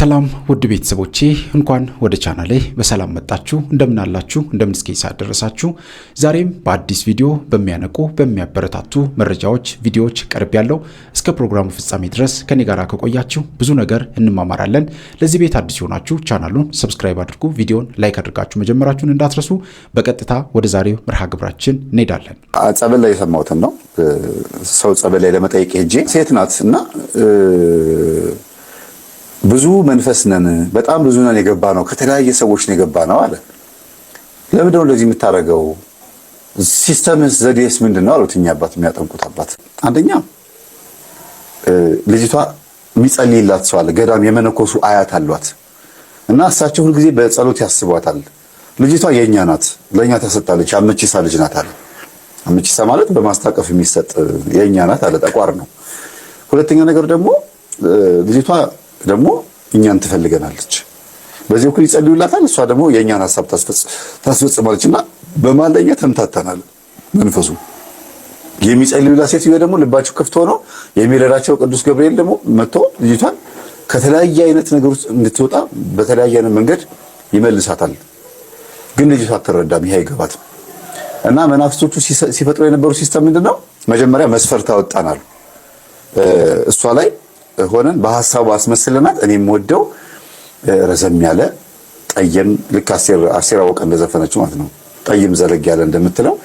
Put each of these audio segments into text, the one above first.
ሰላም ውድ ቤተሰቦቼ እንኳን ወደ ቻናሌ በሰላም መጣችሁ። እንደምን አላችሁ? እንደምን እስከ ሰዓት ደረሳችሁ? ዛሬም በአዲስ ቪዲዮ በሚያነቁ በሚያበረታቱ መረጃዎች ቪዲዮዎች ቀርብ ያለው እስከ ፕሮግራሙ ፍጻሜ ድረስ ከኔ ጋር ከቆያችሁ ብዙ ነገር እንማማራለን። ለዚህ ቤት አዲስ ሆናችሁ ቻናሉን ሰብስክራይብ አድርጉ፣ ቪዲዮን ላይክ አድርጋችሁ መጀመራችሁን እንዳትረሱ። በቀጥታ ወደ ዛሬው መርሃ ግብራችን እንሄዳለን። ጸበል ላይ የሰማሁትን ነው። ሰው ጸበል ላይ ለመጠየቅ ሄጄ ሴት ናት እና ብዙ መንፈስ ነን፣ በጣም ብዙ ነን የገባ ነው፣ ከተለያየ ሰዎች ነው የገባ ነው አለ። ለምንድነው እንደዚህ የምታረገው? ሲስተምስ ዘዴስ ምንድነው አሉት። እኛ አባት የሚያጠምቁት አባት አንደኛ ልጅቷ የሚጸልይላት ሰው አለ፣ ገዳም የመነኮሱ አያት አሏት እና እሳቸው ሁሉ ጊዜ በጸሎት ያስቧታል። ልጅቷ የኛ ናት፣ ለኛ ተሰጣለች፣ አመቺሳ ልጅ ናት አለ። አመቺሳ ማለት በማስታቀፍ የሚሰጥ የኛ ናት አለ። ጠቋር ነው። ሁለተኛ ነገር ደግሞ ልጅቷ ደግሞ እኛን ትፈልገናለች። በዚህ በኩል ይጸልዩላታል፣ እሷ ደግሞ የኛን ሐሳብ ታስፈጽማለችና በማለኛ ተምታታናል። መንፈሱ የሚጸልዩላት ሴትዮ ደግሞ ልባቸው ክፍት ሆኖ የሚረዳቸው ቅዱስ ገብርኤል ደግሞ መጥቶ ልጅቷን ከተለያየ አይነት ነገር ውስጥ እንድትወጣ በተለያየ አይነት መንገድ ይመልሳታል። ግን ልጅቷ አትረዳም፣ ይሄ አይገባትም። እና መናፍስቶቹ ሲፈጥሩ የነበሩ ሲስተም ምንድነው? መጀመሪያ መስፈርት አወጣናል። እሷ ላይ ሆነን በሐሳቡ አስመስለናት እኔም ወደው ረዘም ያለ ጠየም ልክ አስቴር አወቀ እንደዘፈነችው ማለት ነው። ጠይም ዘለግ ያለ እንደምትለው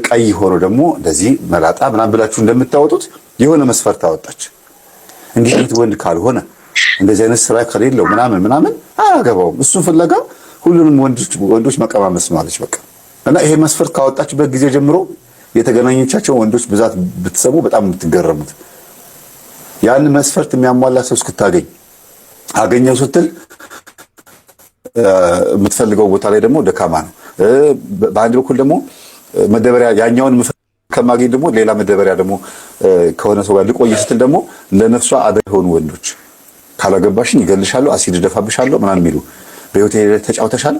ቀይ ሆኖ ደግሞ እንደዚህ መላጣ ምናምን ብላችሁ እንደምታወጡት የሆነ መስፈርት አወጣች። እንዲህ አይነት ወንድ ካልሆነ እንደዚህ አይነት ስራ ከሌለው ምናምን አያገባውም። እሱን ፍለጋ ሁሉንም ወንዶች መቀማመስ ነው አለች በቃ። እና ይሄ መስፈርት ካወጣችበት ጊዜ ጀምሮ የተገናኘቻቸው ወንዶች ብዛት ብትሰሙ በጣም የምትገረሙት። ያን መስፈርት የሚያሟላ ሰው እስክታገኝ አገኘው ስትል የምትፈልገው ቦታ ላይ ደግሞ ደካማ ነው። በአንድ በኩል ደግሞ መደበሪያ ያኛውን ከማገኝ ደግሞ ሌላ መደበሪያ ደግሞ ከሆነ ሰው ጋር ልቆይ ስትል ደግሞ ለነፍሷ አደጋ የሆኑ ወንዶች ካላገባሽኝ ይገልሻለሁ፣ አሲድ ደፋብሻለሁ ምናምን የሚሉ በህይወት ተጫውተሻል፣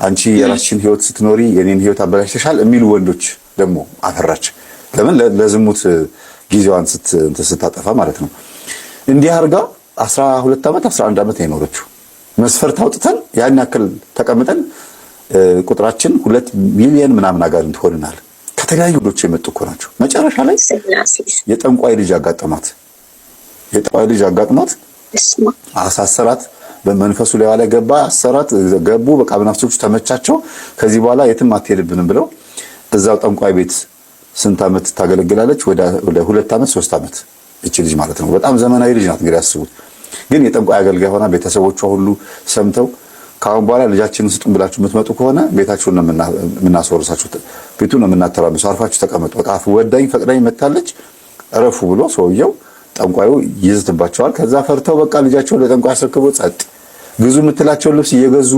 አንቺ የራስሽን ህይወት ስትኖሪ የኔን ህይወት አበላሽተሻል የሚሉ ወንዶች ደግሞ አፈራች። ለምን? ለዝሙት ጊዜዋን ስታጠፋ ማለት ነው። እንዲህ አርጋ 12 ዓመት 11 ዓመት የኖረችው መስፈርት አውጥተን ያን ያክል ተቀምጠን ቁጥራችን 2 ሚሊዮን ምናምን አጋንንት ሆነናል። ከተለያዩ ወንዶች የመጡ እኮ ናቸው። መጨረሻ ላይ የጠንቋይ ልጅ አጋጥሟት አሳሰራት። በመንፈሱ ላይ ዋለ ገባ፣ አሰራት፣ ገቡ። በቃ መናፍስቶቹ ተመቻቸው። ከዚህ በኋላ የትም አትሄድብንም ብለው እዛው ጠንቋይ ቤት ስንት ዓመት ታገለግላለች? ወደ 2 ዓመት 3 ዓመት እቺ ልጅ ማለት ነው። በጣም ዘመናዊ ልጅ ናት። እንግዲህ አስቡት። ግን የጠንቋይ አገልጋይ ሆና ቤተሰቦቿ ሁሉ ሰምተው ካሁን በኋላ ልጃችንን ስጡን ብላችሁ የምትመጡ ከሆነ ቤታችሁን ነው የምናስወርሳችሁ፣ ቤቱን ነው የምናተራምሰው፣ አርፋችሁ ተቀመጡ፣ በቃ ወዳኝ ፈቅዳኝ መታለች እረፉ ብሎ ሰውየው ጠንቋዩ ይዝትባቸዋል። ከዛ ፈርተው በቃ ልጃቸውን ለጠንቋይ አስረክበው ጸጥ። ግዙ የምትላቸው ልብስ እየገዙ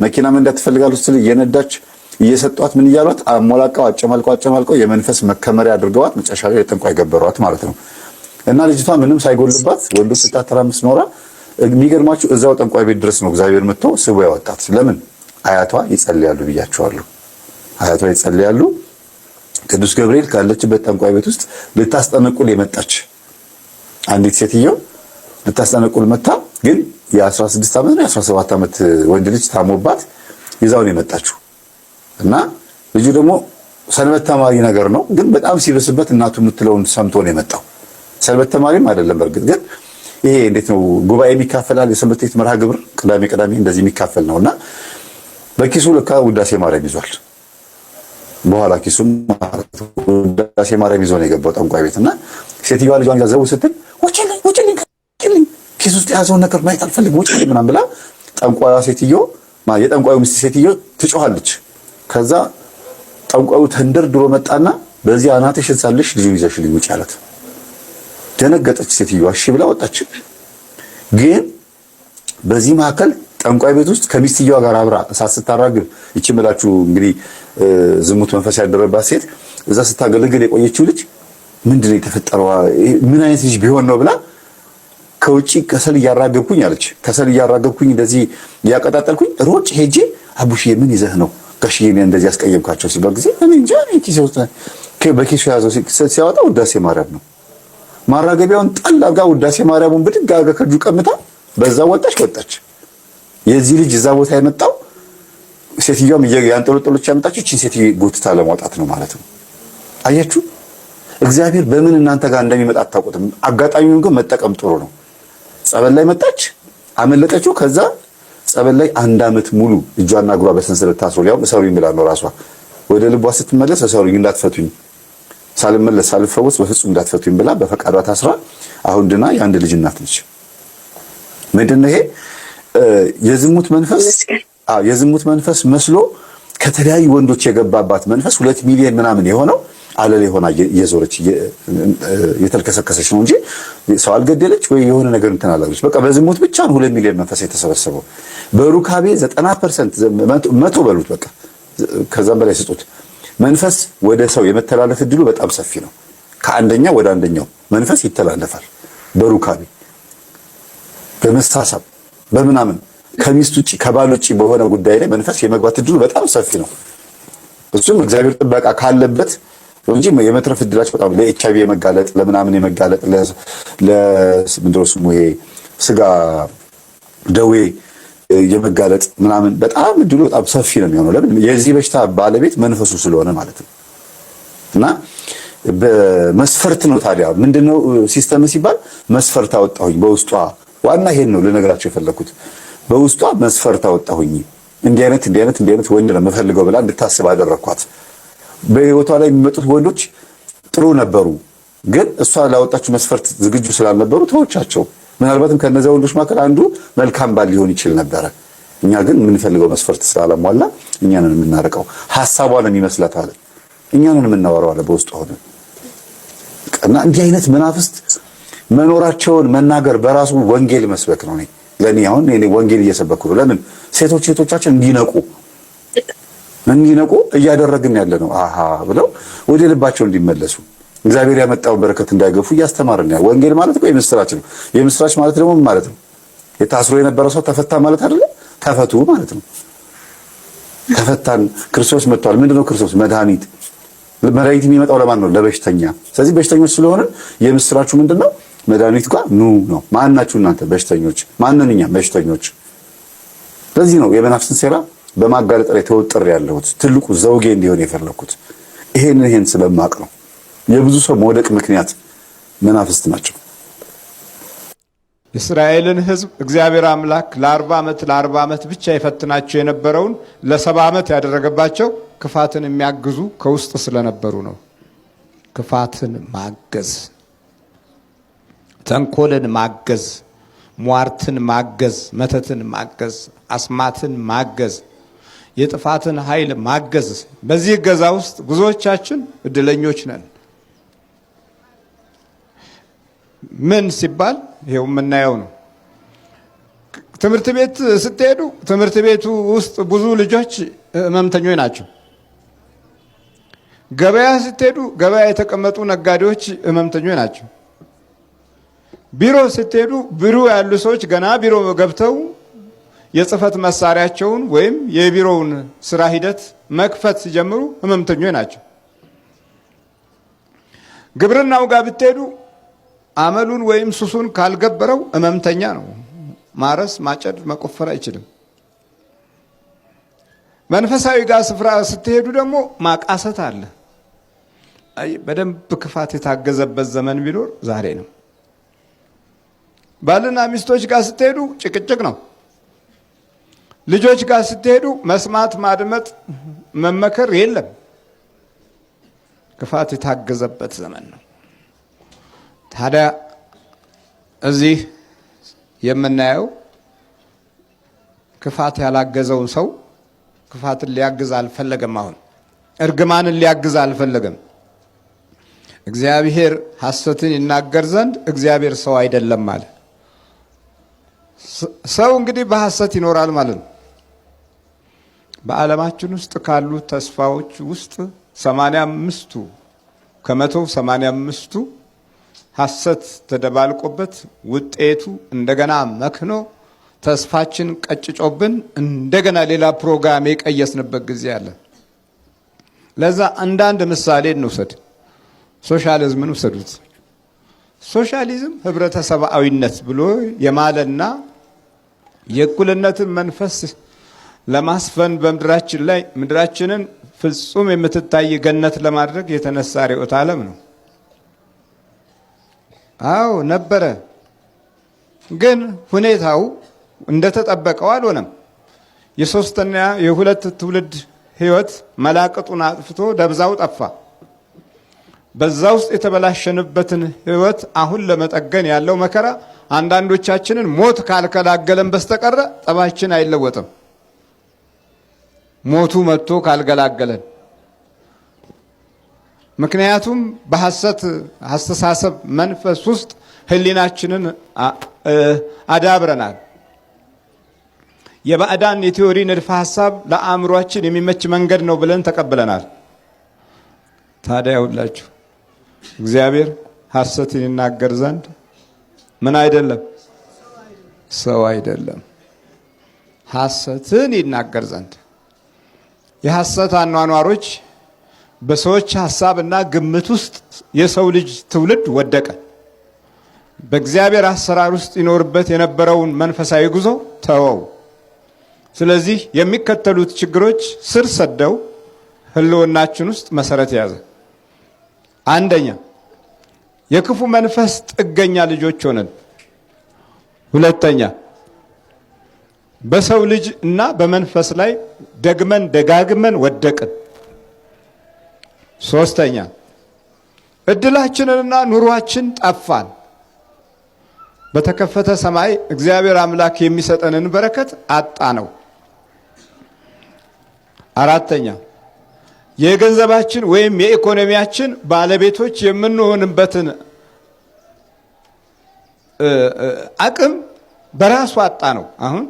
መኪና መንዳት ትፈልጋለች ስትል እየነዳች እየሰጧት ምን እያሏት አሞላቃው አጨማልቀው የመንፈስ መከመሪያ አድርገዋት መጨረሻ ላይ የጠንቋይ ገበሯት ማለት ነው። እና ልጅቷ ምንም ሳይጎልባት ወንዶች ስታተራምስ ኖራ የሚገርማችሁ እዛው ጠንቋይ ቤት ድረስ ነው እግዚአብሔር መጥቶ ስቦ ያወጣት። ለምን? አያቷ ይጸልያሉ ብያቸዋለሁ። አያቷ ይጸልያሉ። ቅዱስ ገብርኤል ካለችበት ጠንቋይ ቤት ውስጥ ልታስጠነቁል የመጣች አንዲት ሴትዮ ልታስጠነቁል መጣ። ግን የ16 ዓመት ነው የ17 ዓመት ወንድ ልጅ ታሞባት ይዛውን የመጣችው እና ልጁ ደግሞ ሰንበት ተማሪ ነገር ነው። ግን በጣም ሲበስበት እናቱ የምትለውን ሰምቶ ነው የመጣው። ሰንበት ተማሪም አይደለም በርግጥ ግን ይሄ እንዴት ነው ጉባኤ የሚካፈላል፣ የሰንበት ቤት መርሃ ግብር ቅዳሜ እንደዚህ የሚካፈል ነውና በኪሱ ለካ ውዳሴ ማርያም ይዟል። በኋላ ኪሱም ውዳሴ ማርያም ይዞ ነው የገባው ጠንቋይ ቤትና ሴትዮዋ ልጇን ያዘው ስትል ወጭልኝ ኪሱ ውስጥ የያዘውን ነገር ማየት አልፈልግም ወጭልኝ ምናምን ብላ ጠንቋዩ ሴትዮ የጠንቋዩ ሚስት ሴትዮ ትጮኻለች። ከዛ ጠንቋዩ ተንደርድሮ መጣና በዚህ አናትሽን ሳልሽ ልጁን ይዘሽልኝ ውጪ አላት። ደነገጠች ሴትዮዋ፣ እሺ ብላ ወጣች። ግን በዚህ መካከል ጠንቋይ ቤት ውስጥ ከሚስትየዋ ጋር አብራ እሳት ስታራግብ ይቺ ብላችሁ እንግዲህ ዝሙት መንፈስ ያደረባት ሴት እዛ ስታገለግል የቆየችው ልጅ ምንድነው የተፈጠረው? ምን አይነት ልጅ ቢሆን ነው ብላ ከውጪ ከሰል እያራገብኩኝ አለች። ከሰል እያራገብኩኝ እንደዚህ እያቀጣጠልኩኝ ሮጭ ሄጄ አቡሽዬ ምን ይዘህ ነው ጋሽዬ እንደዚህ ያስቀየምካቸው ሲባል ጊዜ እኔ እንጃ ኪሴ ውስጥ በኪሱ ያዘው ሲያወጣ ውዳሴ ማርያም ነው። ማራገቢያውን ጣል አድርጋ ውዳሴ ማርያሙን ብድግ አድርጋ ከእጁ ቀምታ በዛ ወጣች። የዚህ ልጅ እዛ ቦታ የመጣው ሴትዮዋም ያንጠለጠለች ያመጣችው እቺን ሴትዮ ጎትታ ለማውጣት ነው ማለት ነው። አያችሁ እግዚአብሔር በምን እናንተ ጋር እንደሚመጣ አታውቁትም። አጋጣሚውን ግን መጠቀም ጥሩ ነው። ጸበል ላይ መጣች፣ አመለጠችው። ከዛ ጸበል ላይ 1 ዓመት ሙሉ እጇና እግሯ በሰንሰለት ታስሮ ያው እሰሩኝ ብላ ነው ራሷ ወደ ልቧ ስትመለስ እሰሩኝ እንዳትፈቱኝ ሳልመለስ ሳልፈወስ በፍጹም እንዳትፈቱኝ ብላ በፈቃዷ ታስራ አሁን ድና የአንድ ልጅ እናት ነች። ምንድነው ይሄ የዝሙት መንፈስ? የዝሙት መንፈስ መስሎ ከተለያዩ ወንዶች የገባባት መንፈስ 2 ሚሊዮን ምናምን የሆነው አለሌ ሆና እየዞረች የተልከሰከሰች ነው እንጂ ሰው አልገደለች ወይ የሆነ ነገር እንትን አላለች። በቃ በዝሙት ብቻ ነው 2 ሚሊዮን መንፈስ የተሰበሰበው። በሩካቤ 90% 100 በሉት በቃ ከዛም በላይ ስጡት። መንፈስ ወደ ሰው የመተላለፍ እድሉ በጣም ሰፊ ነው። ከአንደኛው ወደ አንደኛው መንፈስ ይተላለፋል። በሩካቤ በመሳሳብ በምናምን ከሚስት ውጪ ከባል ውጪ በሆነ ጉዳይ ላይ መንፈስ የመግባት እድሉ በጣም ሰፊ ነው። እሱም እግዚአብሔር ጥበቃ ካለበት እንጂ የመትረፍ እድላቸው በጣም ለኤችአይቪ የመጋለጥ ለምናምን የመጋለጥ ለምንድነው ስሙ ይሄ ስጋ ደዌ የመጋለጥ ምናምን በጣም እድሉ በጣም ሰፊ ነው የሚሆነው። ለምን የዚህ በሽታ ባለቤት መንፈሱ ስለሆነ ማለት ነው። እና በመስፈርት ነው ታዲያ ምንድነው ሲስተም ሲባል መስፈርት አወጣሁኝ በውስጧ። ዋና ይሄን ነው ልነግራቸው የፈለኩት። በውስጧ መስፈርት አወጣሁኝ። እንዲህ አይነት ወንድ ነው የምፈልገው ብላ እንድታስብ አደረኳት። በህይወቷ ላይ የሚመጡት ወንዶች ጥሩ ነበሩ፣ ግን እሷ ላወጣችው መስፈርት ዝግጁ ስላልነበሩ ተወቻቸው። ምናልባትም ከነዚያ ወንዶች መካከል አንዱ መልካም ባል ሊሆን ይችል ነበረ። እኛ ግን የምንፈልገው መስፈርት ስላላሟላ እኛንን የምናረቀው ሐሳቧን የሚመስላት አለ እኛንን የምናወራው አለ በውስጡ ሆነ እና እንዲህ አይነት መናፍስት መኖራቸውን መናገር በራሱ ወንጌል መስበክ ነው። ለኔ አሁን እኔ ወንጌል እየሰበኩ ነው። ለምን ሴቶቻችን እንዲነቁ እያደረግን ያለ ነው። አሃ ብለው ወደ ልባቸው እንዲመለሱ እግዚአብሔር ያመጣውን በረከት እንዳይገፉ እያስተማርን ያለ ወንጌል ማለት ነው። የምስራች ነው። የምስራች ማለት ደግሞ ምን ማለት ነው? የታስሮ የነበረ ሰው ተፈታ ማለት አይደለም፣ ተፈቱ ማለት ነው። ተፈታን፣ ክርስቶስ መጥቷል። ምንድነው ክርስቶስ? መድኃኒት የሚመጣው ለማን ነው? ለበሽተኛ። ስለዚህ በሽተኞች ስለሆነ የምስራቹ ምንድነው? መድኃኒት ጋር ኑ ነው። ማን ናችሁ እናንተ? በሽተኞች። ማንን? እኛ በሽተኞች። ለዚህ ነው የመናፍስትን ሴራ በማጋለጥ ላይ ተወጥሬ ያለሁት። ትልቁ ዘውጌ እንዲሆን የፈለኩት ይሄን ስለማቅ ነው። የብዙ ሰው መውደቅ ምክንያት መናፍስት ናቸው። እስራኤልን ሕዝብ እግዚአብሔር አምላክ ለ40 ዓመት ብቻ የፈትናቸው የነበረውን ለ70 ዓመት ያደረገባቸው ክፋትን የሚያግዙ ከውስጥ ስለነበሩ ነው። ክፋትን ማገዝ፣ ተንኮልን ማገዝ፣ ሟርትን ማገዝ፣ መተትን ማገዝ፣ አስማትን ማገዝ፣ የጥፋትን ኃይል ማገዝ። በዚህ እገዛ ውስጥ ብዙዎቻችን እድለኞች ነን። ምን ሲባል ይሄው የምናየው ነው። ትምህርት ቤት ስትሄዱ ትምህርት ቤቱ ውስጥ ብዙ ልጆች ህመምተኞች ናቸው። ገበያ ስትሄዱ ገበያ የተቀመጡ ነጋዴዎች ህመምተኞች ናቸው። ቢሮ ስትሄዱ ቢሮ ያሉ ሰዎች ገና ቢሮ ገብተው የጽህፈት መሳሪያቸውን ወይም የቢሮውን ስራ ሂደት መክፈት ሲጀምሩ ህመምተኞች ናቸው። ግብርናው ጋር ብትሄዱ አመሉን ወይም ሱሱን ካልገበረው ህመምተኛ ነው። ማረስ፣ ማጨድ፣ መቆፈር አይችልም። መንፈሳዊ ጋር ስፍራ ስትሄዱ ደግሞ ማቃሰት አለ። በደንብ ክፋት የታገዘበት ዘመን ቢኖር ዛሬ ነው። ባልና ሚስቶች ጋር ስትሄዱ ጭቅጭቅ ነው። ልጆች ጋር ስትሄዱ መስማት፣ ማድመጥ፣ መመከር የለም። ክፋት የታገዘበት ዘመን ነው። ታዲያ እዚህ የምናየው ክፋት ያላገዘውን ሰው ክፋትን ሊያግዝ አልፈለገም። አሁን እርግማንን ሊያግዝ አልፈለገም። እግዚአብሔር ሐሰትን ይናገር ዘንድ እግዚአብሔር ሰው አይደለም አለ። ሰው እንግዲህ በሐሰት ይኖራል ማለት ነው። በዓለማችን ውስጥ ካሉ ተስፋዎች ውስጥ 85ቱ ከመቶ 85ቱ ሐሰት ተደባልቆበት ውጤቱ እንደገና መክኖ ተስፋችን ቀጭጮብን እንደገና ሌላ ፕሮግራም የቀየስንበት ጊዜ አለ። ለዛ አንዳንድ ምሳሌ እንውሰድ። ሶሻሊዝምን ውሰዱት። ሶሻሊዝም ህብረተሰባዊነት ብሎ የማለና የእኩልነትን መንፈስ ለማስፈን በምድራችን ላይ ምድራችንን ፍጹም የምትታይ ገነት ለማድረግ የተነሳ ርዕዮተ ዓለም ነው። አዎ ነበረ፣ ግን ሁኔታው እንደተጠበቀው አልሆነም። የሶስትና የሁለት ትውልድ ህይወት መላቅጡን አጥፍቶ ደብዛው ጠፋ። በዛ ውስጥ የተበላሸንበትን ህይወት አሁን ለመጠገን ያለው መከራ አንዳንዶቻችንን ሞት ካልከላገለን በስተቀረ ጠባችን አይለወጥም። ሞቱ መጥቶ ካልገላገለን። ምክንያቱም በሐሰት አስተሳሰብ መንፈስ ውስጥ ህሊናችንን አዳብረናል። የባዕዳን የቲዮሪ ንድፈ ሐሳብ ለአእምሯችን የሚመች መንገድ ነው ብለን ተቀብለናል። ታዲያ ሁላችሁ እግዚአብሔር ሐሰትን ይናገር ዘንድ ምን አይደለም? ሰው አይደለም። ሐሰትን ይናገር ዘንድ የሐሰት አኗኗሮች በሰዎች ሐሳብና ግምት ውስጥ የሰው ልጅ ትውልድ ወደቀ። በእግዚአብሔር አሰራር ውስጥ ይኖርበት የነበረውን መንፈሳዊ ጉዞ ተወው። ስለዚህ የሚከተሉት ችግሮች ስር ሰደው ህልውናችን ውስጥ መሰረት ያዘ። አንደኛ፣ የክፉ መንፈስ ጥገኛ ልጆች ሆነን። ሁለተኛ፣ በሰው ልጅ እና በመንፈስ ላይ ደግመን ደጋግመን ወደቅን። ሶስተኛ፣ እድላችንንና ኑሯችን ጠፋን። በተከፈተ ሰማይ እግዚአብሔር አምላክ የሚሰጠንን በረከት አጣ ነው። አራተኛ፣ የገንዘባችን ወይም የኢኮኖሚያችን ባለቤቶች የምንሆንበትን አቅም በራሱ አጣ ነው። አሁን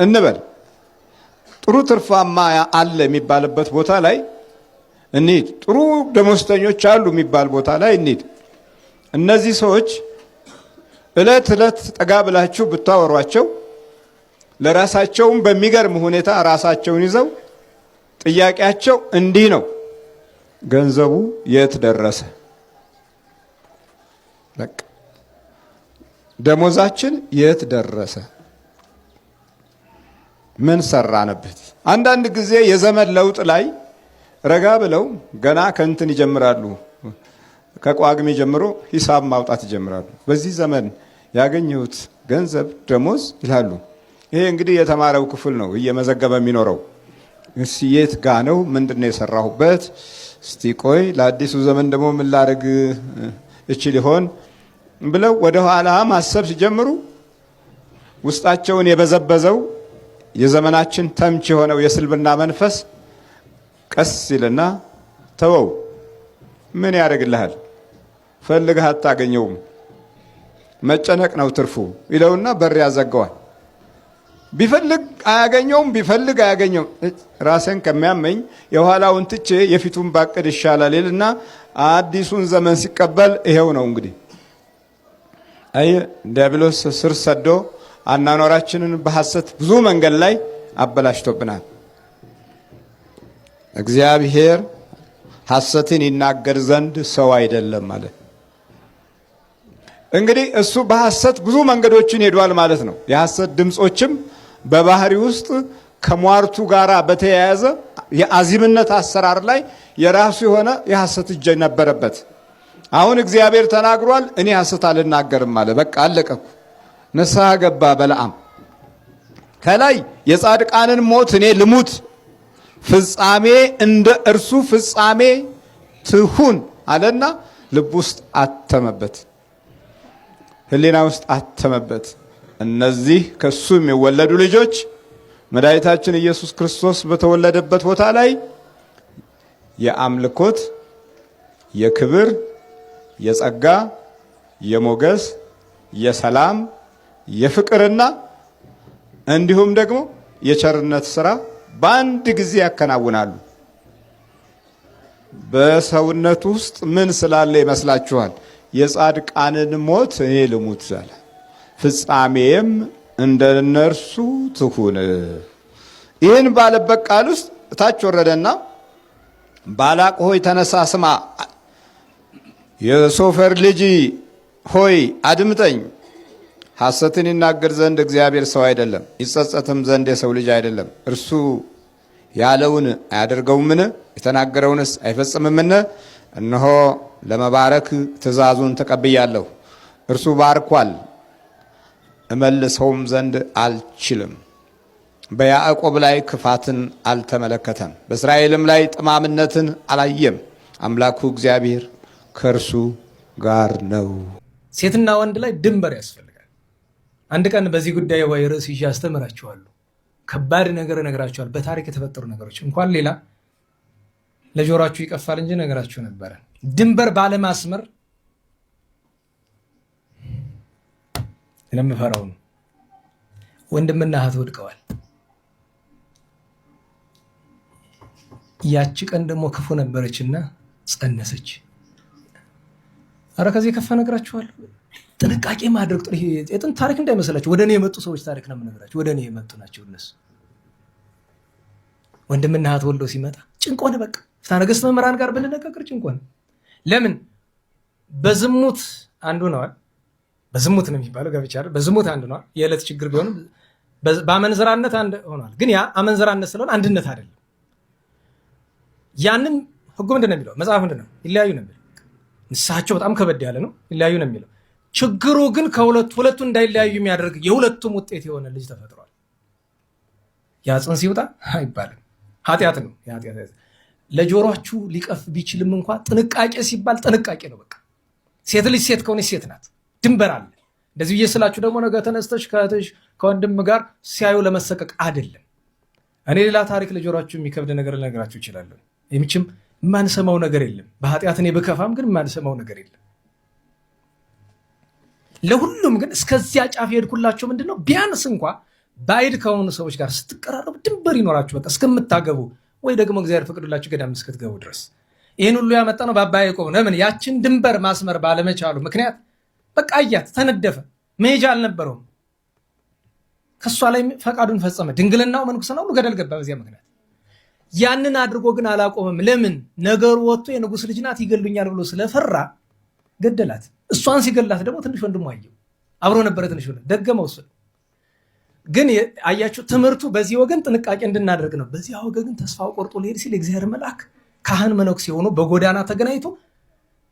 እንበል ጥሩ ትርፋማ አለ የሚባልበት ቦታ ላይ እንሂድ፣ ጥሩ ደሞዝተኞች አሉ የሚባል ቦታ ላይ እንሂድ። እነዚህ ሰዎች እለት እለት ጠጋ ብላችሁ ብታወሯቸው ለራሳቸውም በሚገርም ሁኔታ ራሳቸውን ይዘው ጥያቄያቸው እንዲህ ነው፣ ገንዘቡ የት ደረሰ? በቃ ደሞዛችን የት ደረሰ? ምን ሰራንበት? አንዳንድ ጊዜ የዘመን ለውጥ ላይ ረጋ ብለው ገና ከእንትን ይጀምራሉ። ከቋግሜ ጀምሮ ሂሳብ ማውጣት ይጀምራሉ። በዚህ ዘመን ያገኘሁት ገንዘብ ደሞዝ ይላሉ። ይሄ እንግዲህ የተማረው ክፍል ነው እየመዘገበ የሚኖረው። እስቲ የት ጋ ነው? ምንድነው የሰራሁበት? እስቲ ቆይ ለአዲሱ ዘመን ደግሞ ምን ላደርግ እችል ይሆን ብለው ወደ ኋላ ማሰብ ሲጀምሩ ውስጣቸውን የበዘበዘው የዘመናችን ተምች የሆነው የስልብና መንፈስ ቀስ ይልና ተወው፣ ምን ያደርግልሃል? ፈልገህ አታገኘውም፣ መጨነቅ ነው ትርፉ ይለውና በር ያዘጋዋል። ቢፈልግ አያገኘውም፣ ቢፈልግ አያገኘውም። ራሴን ከሚያመኝ የኋላውን ትቼ የፊቱን ባቅድ ይሻላል ይልና አዲሱን ዘመን ሲቀበል ይሄው ነው እንግዲህ። አይ ዲያብሎስ ስር ሰዶ አናኗራችንን በሐሰት ብዙ መንገድ ላይ አበላሽቶብናል። እግዚአብሔር ሐሰትን ይናገር ዘንድ ሰው አይደለም ማለት እንግዲህ እሱ በሐሰት ብዙ መንገዶችን ሄዷል ማለት ነው። የሐሰት ድምጾችም በባህሪ ውስጥ ከሟርቱ ጋራ በተያያዘ የአዚምነት አሰራር ላይ የራሱ የሆነ የሐሰት እጅ ነበረበት። አሁን እግዚአብሔር ተናግሯል፣ እኔ ሐሰት አልናገርም አለ። በቃ አለቀኩ። ንስሐ ገባ በለዓም። ከላይ የጻድቃንን ሞት እኔ ልሙት፣ ፍጻሜ እንደ እርሱ ፍጻሜ ትሁን አለና ልብ ውስጥ አተመበት፣ ህሊና ውስጥ አተመበት። እነዚህ ከሱ የሚወለዱ ልጆች መድኃኒታችን ኢየሱስ ክርስቶስ በተወለደበት ቦታ ላይ የአምልኮት፣ የክብር፣ የጸጋ፣ የሞገስ፣ የሰላም፣ የፍቅርና እንዲሁም ደግሞ የቸርነት ስራ በአንድ ጊዜ ያከናውናሉ። በሰውነት ውስጥ ምን ስላለ ይመስላችኋል? የጻድቃንን ሞት እኔ ልሙት አለ፣ ፍጻሜም እንደ እነርሱ ትሁን። ይህን ባለበት ቃል ውስጥ እታች ወረደና ባላቅ ሆይ ተነሳ ስማ፣ የሶፈር ልጅ ሆይ አድምጠኝ፣ ሐሰትን ይናገር ዘንድ እግዚአብሔር ሰው አይደለም፣ ይጸጸትም ዘንድ የሰው ልጅ አይደለም። እርሱ ያለውን አያደርገውምን? የተናገረውንስ አይፈጽምምን? እነሆ ለመባረክ ትእዛዙን ተቀብያለሁ። እርሱ ባርኳል፣ እመልሰውም ዘንድ አልችልም። በያዕቆብ ላይ ክፋትን አልተመለከተም፣ በእስራኤልም ላይ ጠማምነትን አላየም። አምላኩ እግዚአብሔር ከእርሱ ጋር ነው። ሴትና ወንድ ላይ ድንበር ያስፈልጋል። አንድ ቀን በዚህ ጉዳይ ወይ ርዕስ ይዤ አስተምራችኋለሁ። ከባድ ነገር እነግራችኋለሁ። በታሪክ የተፈጠሩ ነገሮች እንኳን ሌላ ለጆሮአችሁ ይቀፋል እንጂ ነገራችሁ ነበረ። ድንበር ባለማስመር ለምፈራው ነው። ወንድምና እህት ወድቀዋል። ያቺ ቀን ደግሞ ክፉ ነበረችና ጸነሰች። አረ ከዚህ ከፋ ነገራችኋለሁ። ጥንቃቄ ማድረግ ጥሩ። የጥንት ታሪክ እንዳይመስላችሁ። ወደ እኔ የመጡ ሰዎች ታሪክ ነው የምነግራችሁ። ወደ እኔ የመጡ ናቸው እነሱ። ወንድምና እህት ወልዶ ሲመጣ ጭንቅ ሆነ። በቃ ፍትሐ ነገሥት መምህራን ጋር ብንነጋገር ጭንቅ ሆነ። ለምን? በዝሙት አንዱ ነዋል። በዝሙት ነው የሚባለው ጋብቻ አይደል? በዝሙት አንዱ ነዋል። የዕለት ችግር ቢሆንም በአመንዝራነት አንድ ሆኗል። ግን ያ አመንዝራነት ስለሆነ አንድነት አይደለም። ያንን ህጉ ምንድን ነው የሚለው? መጽሐፍ ምንድን ነው? ይለያዩ ነው የሚለው። ንስሐቸው በጣም ከበድ ያለ ነው። ይለያዩ ነው የሚለው። ችግሩ ግን ሁለቱ እንዳይለያዩ የሚያደርግ የሁለቱም ውጤት የሆነ ልጅ ተፈጥሯል። ያ ጽንስ ይውጣ አይባልም። ኃጢአት ነው። ለጆሮአችሁ ሊቀፍ ቢችልም እንኳ ጥንቃቄ ሲባል ጥንቃቄ ነው። በቃ ሴት ልጅ ሴት ከሆነች ሴት ናት። ድንበር አለ። እንደዚህ ብዬ ስላችሁ ደግሞ ነገ ተነስተሽ ከእህትሽ ከወንድም ጋር ሲያዩ ለመሰቀቅ አይደለም። እኔ ሌላ ታሪክ ለጆሮአችሁ የሚከብድ ነገር ልነግራችሁ እችላለሁ። የሚችም የማንሰማው ነገር የለም። በኃጢአት እኔ ብከፋም ግን የማንሰማው ነገር የለም። ለሁሉም ግን እስከዚያ ጫፍ የሄድኩላቸው ምንድን ነው? ቢያንስ እንኳ ባዕድ ከሆኑ ሰዎች ጋር ስትቀራረቡ ድንበር ይኖራችሁ። በቃ እስከምታገቡ ወይ ደግሞ እግዚአብሔር ፈቅዶላችሁ ገዳም እስክትገቡ ድረስ። ይህን ሁሉ ያመጣ ነው በአባ ያዕቆብ ነው። ለምን? ያችን ድንበር ማስመር ባለመቻሉ ምክንያት በቃ አያት፣ ተነደፈ፣ መሄጃ አልነበረውም። ከእሷ ላይ ፈቃዱን ፈጸመ። ድንግልናው መንኩስና ሁሉ ገደል ገባ በዚያ ምክንያት። ያንን አድርጎ ግን አላቆመም። ለምን? ነገሩ ወጥቶ የንጉሥ ልጅ ናት ይገሉኛል ብሎ ስለፈራ ገደላት። እሷን ሲገላት ደግሞ ትንሽ ወንድሙ አየው፣ አብሮ ነበረ። ትንሽ ወንድሙ ደገመው። እሱ ግን አያችሁ፣ ትምህርቱ በዚህ ወገን ጥንቃቄ እንድናደርግ ነው። በዚያ ወገን ግን ተስፋው ቆርጦ ሊሄድ ሲል እግዚአብሔር መልአክ ካህን መነኩሴ የሆኑ በጎዳና ተገናኝቶ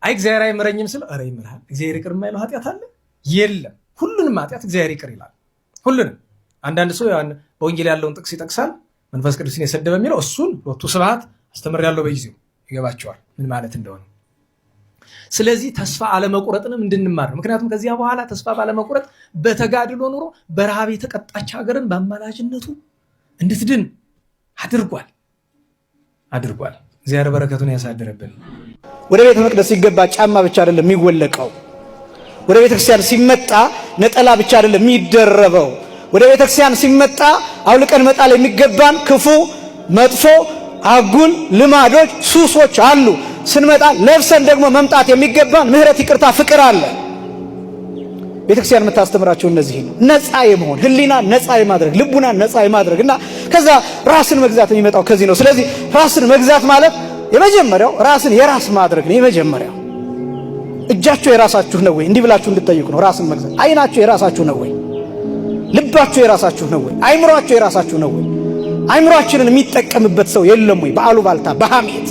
አይ እግዚአብሔር አይምረኝም ስለ ኧረ ይምርሃል። እግዚአብሔር ይቅር የማይለው ኃጢአት አለ? የለም። ሁሉንም ኃጢአት እግዚአብሔር ይቅር ይላል። ሁሉንም። አንዳንድ ሰው በወንጌል ያለውን ጥቅስ ይጠቅሳል። መንፈስ ቅዱስን የሰደበ የሚለው እሱን ሎቱ ስብሐት አስተምሬያለሁ። በጊዜው ይገባቸዋል ምን ማለት እንደሆነ። ስለዚህ ተስፋ አለመቁረጥንም እንድንማር ነው። ምክንያቱም ከዚያ በኋላ ተስፋ ባለመቁረጥ በተጋድሎ ኑሮ በረሃብ የተቀጣች ሀገርን በአማላጅነቱ እንድትድን አድርጓል። እግዚአብሔር በረከቱን ያሳድርብን። ወደ ቤተ መቅደስ ሲገባ ጫማ ብቻ አይደለም የሚወለቀው። ወደ ቤተ ክርስቲያን ሲመጣ ነጠላ ብቻ አይደለም የሚደረበው። ወደ ቤተ ክርስቲያን ሲመጣ አውልቀን መጣል የሚገባን ክፉ፣ መጥፎ፣ አጉል ልማዶች፣ ሱሶች አሉ። ስንመጣ ለብሰን ደግሞ መምጣት የሚገባን ምሕረት፣ ይቅርታ፣ ፍቅር አለ። ቤተ ክርስቲያን የምታስተምራቸው እነዚህ ነው። ነፃ የመሆን ህሊና ነፃ የማድረግ ልቡና ነፃ የማድረግ እና ከዛ ራስን መግዛት የሚመጣው ከዚህ ነው። ስለዚህ ራስን መግዛት ማለት የመጀመሪያው ራስን የራስ ማድረግ ነው። የመጀመሪያው እጃችሁ የራሳችሁ ነው ወይ? እንዲህ ብላችሁ እንድትጠይቁ ነው። ራስን መግዛት። አይናችሁ የራሳችሁ ነው ወይ? ልባችሁ የራሳችሁ ነው ወይ? አይምሯችሁ የራሳችሁ ነው ወይ? አይምሯችንን የሚጠቀምበት ሰው የለም ወይ? በአሉባልታ፣ በሐሜት፣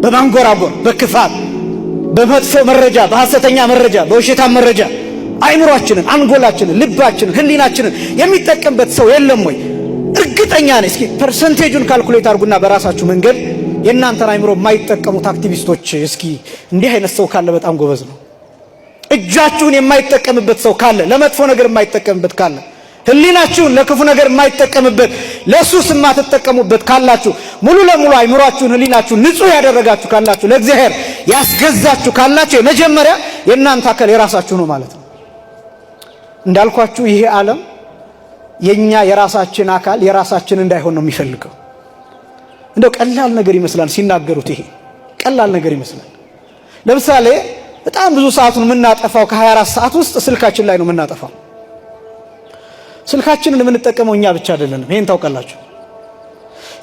በማንጎራጎር፣ በክፋት፣ በመጥፎ መረጃ፣ በሐሰተኛ መረጃ፣ በውሸታም መረጃ አይምሯችንን፣ አንጎላችንን፣ ልባችንን፣ ህሊናችንን የሚጠቀምበት ሰው የለም ወይ? እርግጠኛ ነኝ። እስኪ ፐርሰንቴጁን ካልኩሌት አድርጉና በራሳችሁ መንገድ የእናንተን አይምሮ የማይጠቀሙት አክቲቪስቶች እስኪ እንዲህ አይነት ሰው ካለ በጣም ጎበዝ ነው። እጃችሁን የማይጠቀምበት ሰው ካለ፣ ለመጥፎ ነገር የማይጠቀምበት ካለ፣ ህሊናችሁን ለክፉ ነገር የማይጠቀምበት ለሱስ የማትጠቀሙበት ካላችሁ፣ ሙሉ ለሙሉ አይምሯችሁን ህሊናችሁን ንጹህ ያደረጋችሁ ካላችሁ፣ ለእግዚአብሔር ያስገዛችሁ ካላችሁ የመጀመሪያ የእናንተ አካል የራሳችሁ ነው ማለት ነው። እንዳልኳችሁ ይሄ ዓለም የኛ የራሳችን አካል የራሳችን እንዳይሆን ነው የሚፈልገው። እንደው ቀላል ነገር ይመስላል ሲናገሩት፣ ይሄ ቀላል ነገር ይመስላል። ለምሳሌ በጣም ብዙ ሰዓቱን የምናጠፋው ከ24 ሰዓት ውስጥ ስልካችን ላይ ነው የምናጠፋው። ስልካችንን የምንጠቀመው እኛ ብቻ አይደለንም። ይሄን ታውቃላችሁ።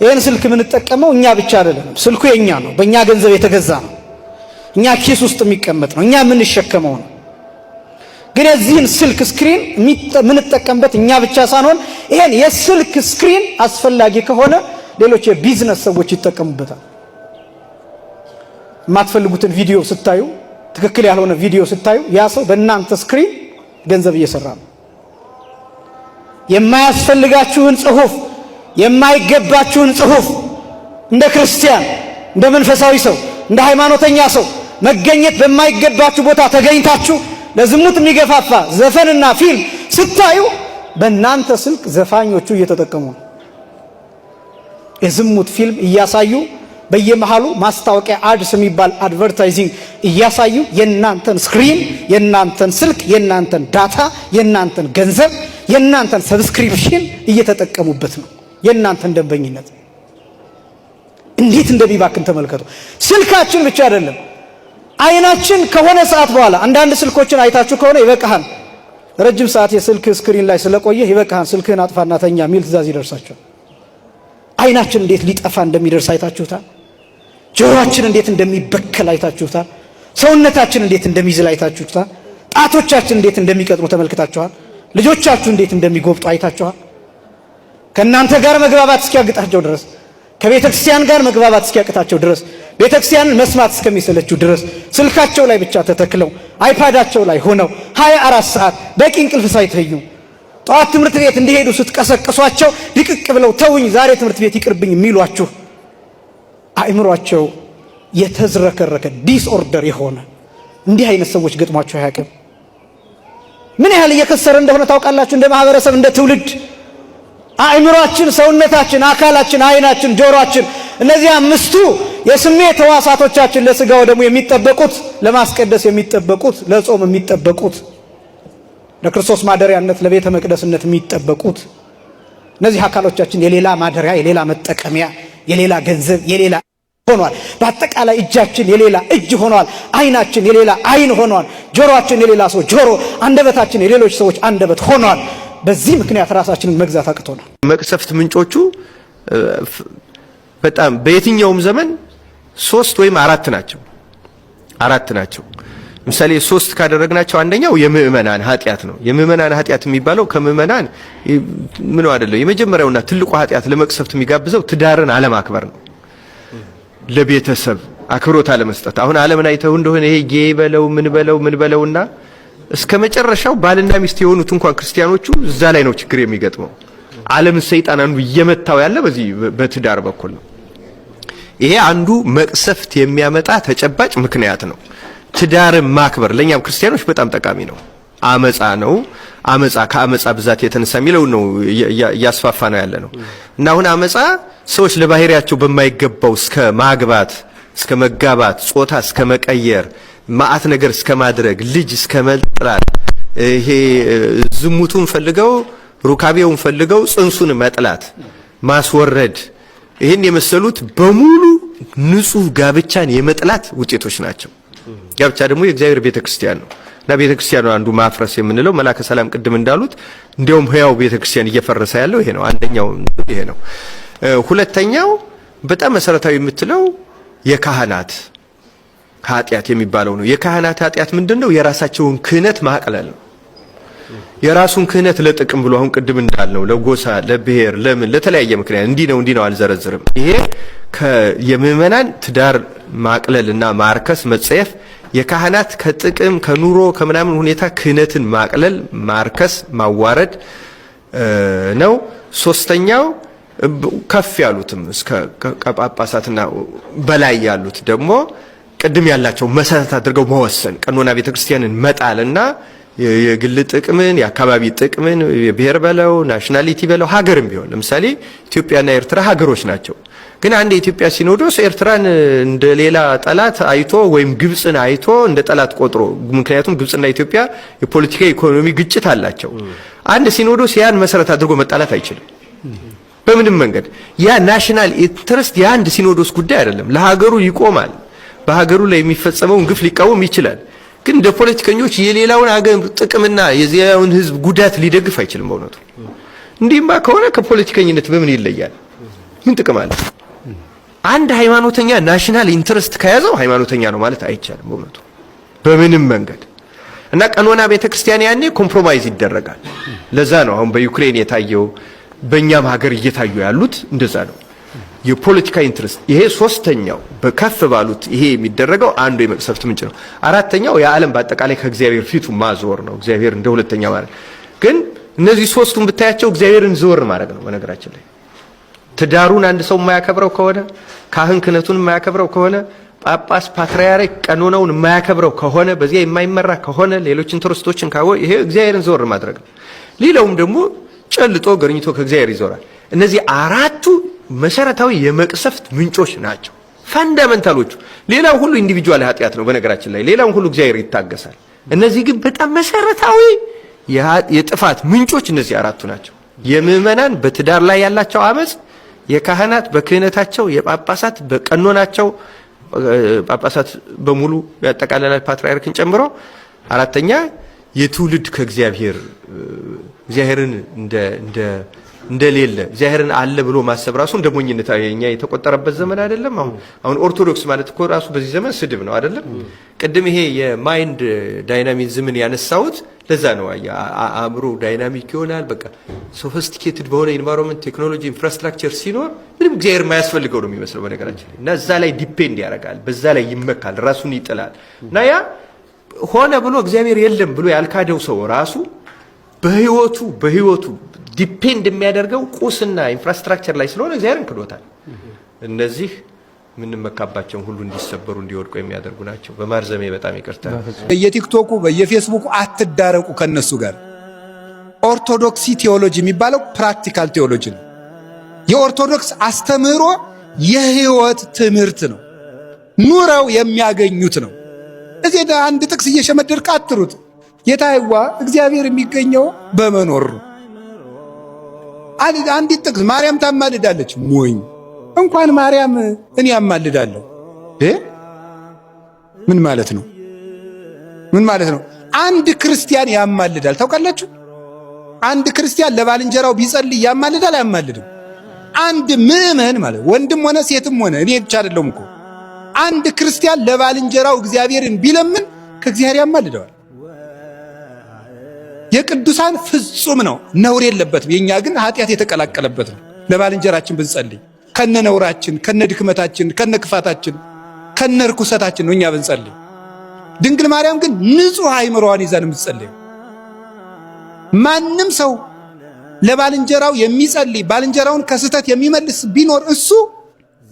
ይሄን ስልክ የምንጠቀመው እኛ ብቻ አይደለንም። ስልኩ የኛ ነው፣ በእኛ ገንዘብ የተገዛ ነው፣ እኛ ኪስ ውስጥ የሚቀመጥ ነው፣ እኛ የምንሸከመው ነው። ግን የዚህን ስልክ ስክሪን የምንጠቀምበት እኛ ብቻ ሳንሆን ይሄን የስልክ ስክሪን አስፈላጊ ከሆነ ሌሎች የቢዝነስ ሰዎች ይጠቀሙበታል። የማትፈልጉትን ቪዲዮ ስታዩ፣ ትክክል ያልሆነ ቪዲዮ ስታዩ ያ ሰው በእናንተ ስክሪን ገንዘብ እየሰራ ነው። የማያስፈልጋችሁን ጽሁፍ፣ የማይገባችሁን ጽሁፍ እንደ ክርስቲያን፣ እንደ መንፈሳዊ ሰው፣ እንደ ሃይማኖተኛ ሰው መገኘት በማይገባችሁ ቦታ ተገኝታችሁ ለዝሙት የሚገፋፋ ዘፈንና ፊልም ስታዩ በእናንተ ስልክ ዘፋኞቹ እየተጠቀሙ ነው። የዝሙት ፊልም እያሳዩ በየመሃሉ ማስታወቂያ አድስ የሚባል አድቨርታይዚንግ እያሳዩ የእናንተን ስክሪን፣ የእናንተን ስልክ፣ የእናንተን ዳታ፣ የእናንተን ገንዘብ፣ የእናንተን ሰብስክሪፕሽን እየተጠቀሙበት ነው። የእናንተን ደንበኝነት እንዴት እንደሚባክን ተመልከቱ። ስልካችን ብቻ አይደለም፣ አይናችን ከሆነ ሰዓት በኋላ አንዳንድ ስልኮችን አይታችሁ ከሆነ ይበቃሃል፣ ረጅም ሰዓት የስልክ ስክሪን ላይ ስለቆየ ይበቃሃል፣ ስልክህን አጥፋና ተኛ የሚል ትእዛዝ ይደርሳቸዋል። አይናችን እንዴት ሊጠፋ እንደሚደርስ አይታችሁታል። ጆሮአችን እንዴት እንደሚበከል አይታችሁታል። ሰውነታችን እንዴት እንደሚዝል አይታችሁታል። ጣቶቻችን እንዴት እንደሚቀጥሩ ተመልክታችኋል። ልጆቻችሁ እንዴት እንደሚጎብጡ አይታችኋል። ከእናንተ ጋር መግባባት እስኪያግጣቸው ድረስ፣ ከቤተ ክርስቲያን ጋር መግባባት እስኪያቅታቸው ድረስ፣ ቤተ ክርስቲያንን መስማት እስከሚሰለችው ድረስ ስልካቸው ላይ ብቻ ተተክለው አይፓዳቸው ላይ ሆነው 24 ሰዓት በቂ እንቅልፍ ሳይተኙ ጠዋት ትምህርት ቤት እንዲሄዱ ስትቀሰቅሷቸው ድቅቅ ብለው ተውኝ ዛሬ ትምህርት ቤት ይቅርብኝ የሚሏችሁ አእምሯቸው የተዝረከረከ ዲስኦርደር የሆነ እንዲህ አይነት ሰዎች ገጥሟቸው አያውቅም። ምን ያህል እየከሰረ እንደሆነ ታውቃላችሁ? እንደ ማህበረሰብ፣ እንደ ትውልድ አእምሯችን፣ ሰውነታችን፣ አካላችን፣ አይናችን፣ ጆሮአችን እነዚህ አምስቱ የስሜት ሕዋሳቶቻችን ለስጋው ደግሞ የሚጠበቁት፣ ለማስቀደስ የሚጠበቁት፣ ለጾም የሚጠበቁት፣ ለክርስቶስ ማደሪያነት ለቤተ መቅደስነት የሚጠበቁት እነዚህ አካሎቻችን የሌላ ማደሪያ፣ የሌላ መጠቀሚያ፣ የሌላ ገንዘብ፣ የሌላ ሆኗል። በአጠቃላይ እጃችን የሌላ እጅ ሆኗል። አይናችን የሌላ አይን ሆኗል። ጆሮአችን የሌላ ሰው ጆሮ፣ አንደበታችን የሌሎች ሰዎች አንደበት ሆኗል። በዚህ ምክንያት ራሳችንን መግዛት አቅቶናል። መቅሰፍት ምንጮቹ በጣም በየትኛውም ዘመን 3 ወይም 4 ናቸው። ምሳሌ 3 ካደረግናቸው አንደኛው የምእመናን ኃጢያት ነው። የምእመናን ኃጢያት የሚባለው ከምእመናን ምን አይደለም። የመጀመሪያውና ትልቁ ኃጢያት ለመቅሰፍት የሚጋብዘው ትዳርን አለማክበር ነው። ለቤተሰብ አክብሮት አለመስጠት። አሁን ዓለምን አይተው እንደሆነ ይሄ ጌ በለው ምን በለውና እስከ መጨረሻው ባልና ሚስት የሆኑት እንኳን ክርስቲያኖቹ እዛ ላይ ነው ችግር የሚገጥመው። ዓለምን ሰይጣን አንዱ እየመታው ያለ በዚህ በትዳር በኩል ነው። ይሄ አንዱ መቅሰፍት የሚያመጣ ተጨባጭ ምክንያት ነው። ትዳርን ማክበር ለኛም ክርስቲያኖች በጣም ጠቃሚ ነው። አመጻ ነው። አመጻ ከአመጻ ብዛት የተነሳ የሚለው ነው እያስፋፋ ነው ያለ ነው። እና አሁን አመጻ ሰዎች ለባህሪያቸው በማይገባው እስከ ማግባት፣ እስከ መጋባት፣ ጾታ እስከ መቀየር፣ ማአት ነገር እስከ ማድረግ፣ ልጅ እስከ መጥላት፣ ይሄ ዝሙቱን ፈልገው ሩካቤውን ፈልገው ጽንሱን መጥላት፣ ማስወረድ፣ ይሄን የመሰሉት በሙሉ ንጹህ ጋብቻን የመጥላት ውጤቶች ናቸው። ጋብቻ ደግሞ የእግዚአብሔር ቤተክርስቲያን ነው እና ቤተክርስቲያኑ አንዱ ማፍረስ የምንለው መላከ ሰላም ቅድም እንዳሉት እንዲያውም ህያው ቤተክርስቲያን እየፈረሰ ያለው ይሄ ነው። አንደኛው ይሄ ነው። ሁለተኛው በጣም መሰረታዊ የምትለው የካህናት ኃጢያት የሚባለው ነው። የካህናት ኃጢያት ምንድነው? የራሳቸውን ክህነት ማቅለል ነው። የራሱን ክህነት ለጥቅም ብሎ አሁን ቅድም እንዳልነው ለጎሳ፣ ለብሔር፣ ለምን ለተለያየ ምክንያት እንዲህ ነው አልዘረዝርም። ይሄ የምእመናን ትዳር ማቅለልና ማርከስ፣ መጸየፍ፣ የካህናት ከጥቅም ከኑሮ ከምናምን ሁኔታ ክህነትን ማቅለል፣ ማርከስ፣ ማዋረድ ነው። ሶስተኛው ከፍ ያሉትም እስከ ጳጳሳትና በላይ ያሉት ደግሞ ቅድም ያላቸው መሰረት አድርገው መወሰን፣ ቀኖና ቤተክርስቲያንን መጣልና የግል ጥቅምን፣ የአካባቢ ጥቅምን፣ የብሔር በለው ናሽናሊቲ በለው ሀገርም ቢሆን ለምሳሌ ኢትዮጵያና ኤርትራ ሀገሮች ናቸው። ግን አንድ የኢትዮጵያ ሲኖዶስ ኤርትራን እንደ ሌላ ጠላት አይቶ ወይም ግብጽን አይቶ እንደ ጠላት ቆጥሮ፣ ምክንያቱም ግብጽና ኢትዮጵያ የፖለቲካ ኢኮኖሚ ግጭት አላቸው። አንድ ሲኖዶስ ያን መሰረት አድርጎ መጣላት አይችልም በምንም መንገድ። ያ ናሽናል ኢንተረስት የአንድ ሲኖዶስ ጉዳይ አይደለም። ለሀገሩ ይቆማል። በሀገሩ ላይ የሚፈጸመውን ግፍ ሊቃወም ይችላል። ግን እንደ ፖለቲከኞች የሌላውን ሀገር ጥቅምና የዚያውን ሕዝብ ጉዳት ሊደግፍ አይችልም። በእውነቱ እንዲህማ ከሆነ ከፖለቲከኝነት በምን ይለያል? ምን ጥቅም አለ? አንድ ሃይማኖተኛ ናሽናል ኢንተረስት ከያዘው ሃይማኖተኛ ነው ማለት አይቻልም። በእውነቱ በምንም መንገድ እና ቀኖና ቤተክርስቲያን ያኔ ኮምፕሮማይዝ ይደረጋል። ለዛ ነው አሁን በዩክሬን የታየው በእኛም ሀገር እየታዩ ያሉት እንደዛ ነው። የፖለቲካ ኢንትረስት ይሄ ሶስተኛው በከፍ ባሉት ይሄ የሚደረገው አንዱ የመቅሰፍት ምንጭ ነው። አራተኛው የዓለም በአጠቃላይ ከእግዚአብሔር ፊቱ ማዞር ነው። እግዚአብሔር እንደ ሁለተኛ ማለት ግን እነዚህ ሶስቱን ብታያቸው እግዚአብሔርን ዘወር ማድረግ ነው። በነገራችን ላይ ትዳሩን አንድ ሰው የማያከብረው ከሆነ ካህን ክህነቱን የማያከብረው ከሆነ ጳጳስ ፓትርያርክ ቀኖናውን የማያከብረው ከሆነ በዚያ የማይመራ ከሆነ ሌሎች ኢንትረስቶችን ካወ ይሄ እግዚአብሔርን ዘወር ማድረግ ነው። ሌላውም ደግሞ ጨልጦ ገርኝቶ ከእግዚአብሔር ይዞራል። እነዚህ አራቱ መሰረታዊ የመቅሰፍት ምንጮች ናቸው፣ ፋንዳሜንታሎቹ። ሌላው ሁሉ ኢንዲቪጁዋል ኃጢአት ነው። በነገራችን ላይ ሌላው ሁሉ እግዚአብሔር ይታገሳል። እነዚህ ግን በጣም መሰረታዊ የጥፋት ምንጮች እነዚህ አራቱ ናቸው። የምእመናን በትዳር ላይ ያላቸው አመጽ፣ የካህናት በክህነታቸው፣ የጳጳሳት በቀኖናቸው፣ ጳጳሳት በሙሉ ያጠቃልላል ፓትርያርክን ጨምሮ። አራተኛ የትውልድ ከእግዚአብሔር እግዚአብሔርን እንደሌለ እግዚአብሔርን አለ ብሎ ማሰብ ራሱ እንደ ሞኝነት የኛ የተቆጠረበት ዘመን አይደለም። አሁን ኦርቶዶክስ ማለት እኮ ራሱ በዚህ ዘመን ስድብ ነው አይደለም። ቅድም ይሄ የማይንድ ዳይናሚዝምን ያነሳሁት ለዛ ነው። አእምሮ ዳይናሚክ ይሆናል። በቃ ሶፊስቲኬትድ በሆነ ኢንቫይሮንመንት ቴክኖሎጂ ኢንፍራስትራክቸር ሲኖር ምንም እግዚአብሔር የማያስፈልገው ነው የሚመስለው በነገራችን ላይ። እና እዛ ላይ ዲፔንድ ያደርጋል፣ በዛ ላይ ይመካል፣ ራሱን ይጥላል። እና ያ ሆነ ብሎ እግዚአብሔር የለም ብሎ ያልካደው ሰው ራሱ በህይወቱ ዲፔንድ የሚያደርገው ቁስና ኢንፍራስትራክቸር ላይ ስለሆነ እግዚአብሔርን ክዶታል። እነዚህ ምንመካባቸውን ሁሉ እንዲሰበሩ እንዲወድቁ የሚያደርጉ ናቸው። በማርዘሜ በጣም ይቅርታ። በየቲክቶኩ በየፌስቡኩ አትዳረቁ ከነሱ ጋር። ኦርቶዶክሲ ቴዎሎጂ የሚባለው ፕራክቲካል ቴዎሎጂ ነው። የኦርቶዶክስ አስተምህሮ የህይወት ትምህርት ነው። ኑረው የሚያገኙት ነው። እዚህ አንድ ጥቅስ እየሸመደድክ አትሩት። ጌታዬዋ እግዚአብሔር የሚገኘው በመኖር ነው። አንዲት ጥቅስ ማርያም ታማልዳለች። ሞኝ እንኳን ማርያም እኔ ያማልዳለሁ። ምን ማለት ነው? ምን ማለት ነው? አንድ ክርስቲያን ያማልዳል። ታውቃላችሁ? አንድ ክርስቲያን ለባልንጀራው ቢጸልይ ያማልዳል አያማልድም? አንድ ምዕመን ማለት ወንድም ሆነ ሴትም ሆነ እኔ ብቻ አይደለም እኮ አንድ ክርስቲያን ለባልንጀራው እግዚአብሔርን ቢለምን ከእግዚአብሔር ያማልደዋል። የቅዱሳን ፍጹም ነው፣ ነውር የለበትም። የኛ ግን ኃጢአት የተቀላቀለበት ነው። ለባልንጀራችን ብንጸልይ ከነ ነውራችን፣ ከነ ድክመታችን፣ ከነ ክፋታችን፣ ከነ ርኩሰታችን ነው እኛ ብንጸልይ። ድንግል ማርያም ግን ንጹሕ አእምሮዋን ይዛን የምትጸልይ። ማንም ሰው ለባልንጀራው የሚጸልይ ባልንጀራውን ከስህተት የሚመልስ ቢኖር እሱ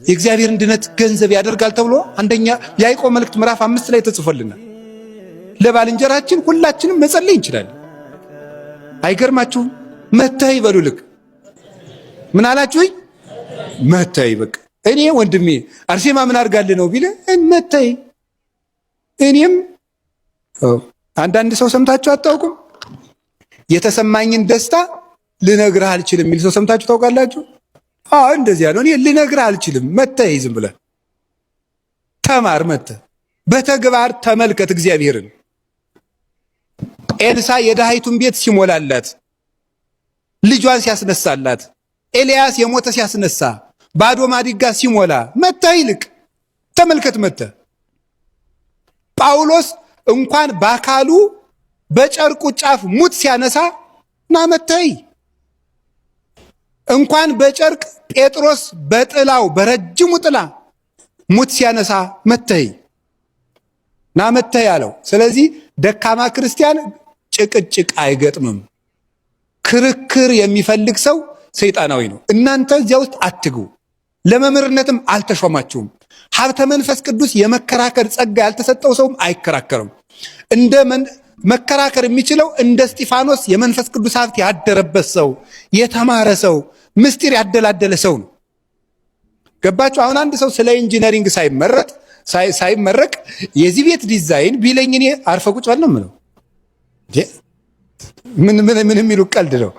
የእግዚአብሔርን ድነት ገንዘብ ያደርጋል ተብሎ አንደኛ ያዕቆብ መልእክት ምዕራፍ 5 ላይ ተጽፎልናል። ለባልንጀራችን ሁላችንም መጸለይ እንችላለን። አይገርማችሁም? መተይ በሉ። ልክ ምን አላችሁኝ? መተይ። በቃ እኔ ወንድሜ አርሴማ ምን አድርጋልህ ነው ቢለ መተይ። እኔም አንዳንድ ሰው ሰምታችሁ አታውቁም? የተሰማኝን ደስታ ልነግርህ አልችልም የሚል ሰው ሰምታችሁ ታውቃላችሁ? እንደዚህ ያለው እኔ ልነግርህ አልችልም። መተይ ዝም ብለህ ተማር። መተህ በተግባር ተመልከት እግዚአብሔርን። ኤልሳ የድሃይቱን ቤት ሲሞላላት፣ ልጇን ሲያስነሳላት፣ ኤልያስ የሞተ ሲያስነሳ፣ ባዶ ማዲጋ ሲሞላ መተህ ይልቅ ተመልከት። መተህ ጳውሎስ እንኳን በአካሉ በጨርቁ ጫፍ ሙት ሲያነሳ ና መተህ። እንኳን በጨርቅ ጴጥሮስ በጥላው በረጅሙ ጥላ ሙት ሲያነሳ መተህ ና መተህ ያለው። ስለዚህ ደካማ ክርስቲያን ጭቅጭቅ አይገጥምም። ክርክር የሚፈልግ ሰው ሰይጣናዊ ነው። እናንተ እዚያ ውስጥ አትግቡ። ለመምህርነትም አልተሾማችሁም። ሀብተ መንፈስ ቅዱስ የመከራከር ጸጋ ያልተሰጠው ሰውም አይከራከርም። መከራከር የሚችለው እንደ እስጢፋኖስ የመንፈስ ቅዱስ ሀብት ያደረበት ሰው፣ የተማረ ሰው፣ ምስጢር ያደላደለ ሰው ነው። ገባችሁ? አሁን አንድ ሰው ስለ ኢንጂነሪንግ ሳይመረቅ የዚህ ቤት ዲዛይን ቢለኝ እኔ አርፈ ቁጭ በል ነው የምለው። ምን የሚሉ ቀልድ ነው?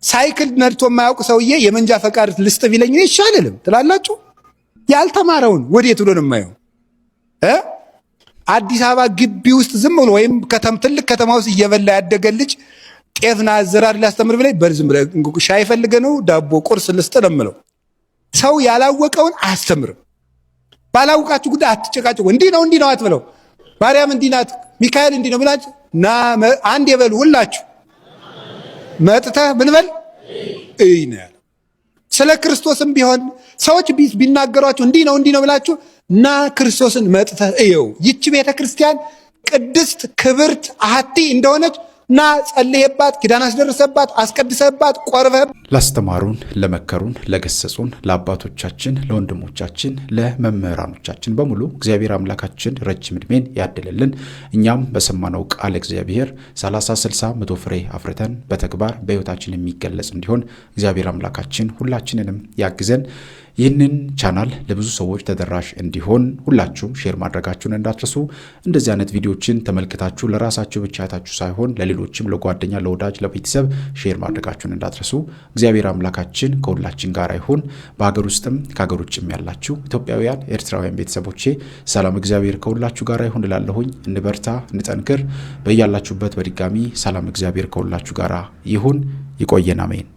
ሳይክል ነድቶ የማያውቅ ሰውዬ የመንጃ ፈቃድ ልስጥ ቢለኝ እኔ ይሻልልም ትላላችሁ? ያልተማረውን ወዴት ብሎ ነው የማየው? አዲስ አበባ ግቢ ውስጥ ዝም ብሎ ወይም ትልቅ ከተማ ውስጥ እየበላ ያደገ ልጅ ጤፍና አዘራር ሊያስተምር ብለኝ በዝም ብለህ ሻይ ፈልገህ ነው ዳቦ ቁርስ ልስጥ ነው የምለው። ሰው ያላወቀውን አያስተምርም። ባላውቃችሁ ጉዳይ አትጨቃጭቁ። እንዲህ ነው አትብለው። ማርያም እንዲህ ናት ሚካኤል እንዲህ ነው ብላችሁ ና አንድ የበሉ ሁላችሁ መጥተህ ምን በል እይ ነው ያለው። ስለ ክርስቶስም ቢሆን ሰዎች ቢናገሯችሁ እንዲህ ነው ብላችሁ ና ክርስቶስን መጥተህ እየው። ይቺ ቤተ ክርስቲያን ቅድስት ክብርት አሐቲ እንደሆነች ና ጸልየባት፣ ኪዳን አስደርሰባት፣ አስቀድሰባት፣ ቆርበህ ላስተማሩን፣ ለመከሩን፣ ለገሰጹን ለአባቶቻችን፣ ለወንድሞቻችን፣ ለመምህራኖቻችን በሙሉ እግዚአብሔር አምላካችን ረጅም ዕድሜን ያድልልን። እኛም በሰማነው ቃል እግዚአብሔር 30፣ 60፣ 100 ፍሬ አፍርተን በተግባር በሕይወታችን የሚገለጽ እንዲሆን እግዚአብሔር አምላካችን ሁላችንንም ያግዘን። ይህንን ቻናል ለብዙ ሰዎች ተደራሽ እንዲሆን ሁላችሁም ሼር ማድረጋችሁን እንዳትረሱ። እንደዚህ አይነት ቪዲዮዎችን ተመልክታችሁ ለራሳችሁ ብቻ አይታችሁ ሳይሆን ለሌሎችም፣ ለጓደኛ፣ ለወዳጅ፣ ለቤተሰብ ሼር ማድረጋችሁን እንዳትረሱ። እግዚአብሔር አምላካችን ከሁላችን ጋር ይሁን። በሀገር ውስጥም ከሀገር ውጭም ያላችሁ ኢትዮጵያውያን፣ ኤርትራውያን ቤተሰቦቼ ሰላም እግዚአብሔር ከሁላችሁ ጋር ይሁን እላለሁኝ። እንበርታ፣ እንጠንክር። በያላችሁበት በድጋሚ ሰላም እግዚአብሔር ከሁላችሁ ጋር ይሁን። ይቆየን። አሜን።